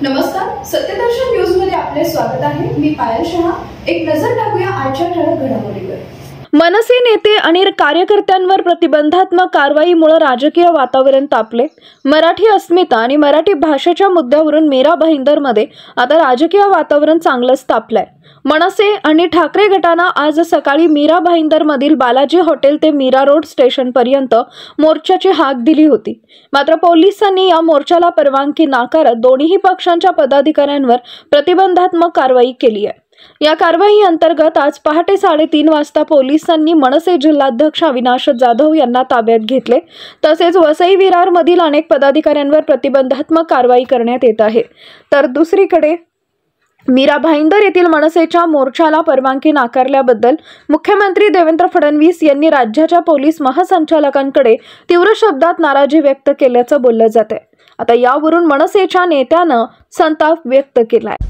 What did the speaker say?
नमस्कार, सत्यदर्शन न्यूज मध्ये आपले स्वागत आहे। मी पायल शहा। एक नजर टाकूया आजच्या ठळक घडामोडींवर। मनसे नेते आणि कार्यकर्त्यांवर प्रतिबंधात्मक कारवाईमुळे राजकीय वातावरण तापले। मराठी अस्मिता आणि मराठी भाषेच्या मुद्द्यावरून मीरा भाईंदरमध्ये आता राजकीय वातावरण चांगलंच तापलंय। मनसे आणि ठाकरे गटानं आज सकाळी मीरा भाईंदरमधील बालाजी हॉटेल ते मीरा रोड स्टेशन पर्यंत मोर्चाची हाक दिली होती। मात्र पोलिसांनी या मोर्चाला परवानगी नाकारत दोन्ही पक्षांच्या पदाधिकाऱ्यांवर प्रतिबंधात्मक कारवाई केली आहे। या कारवाई अंतर्गत आज पहाटे 3:30 वाजता पोलिसांनी मनसे जिल्हाध्यक्ष अविनाश जाधव यांना ताब्यात घेतले। तसेच वसई विरार मधील अनेक पदाधिकाऱ्यांवर प्रतिबंधात्मक कारवाई करण्यात येत आहे। तर दुसरीकडे मीरा भाईंदर येथील मनसेच्या मोर्चाला परवानगी नाकारल्याबद्दल मुख्यमंत्री देवेंद्र फडणवीस यांनी राज्याच्या पोलीस महासंचालकांकडे तीव्र शब्दात नाराजी व्यक्त केल्याचं बोललं जातंय। आता यावरून मनसेच्या नेत्यानं संताप व्यक्त केलाय।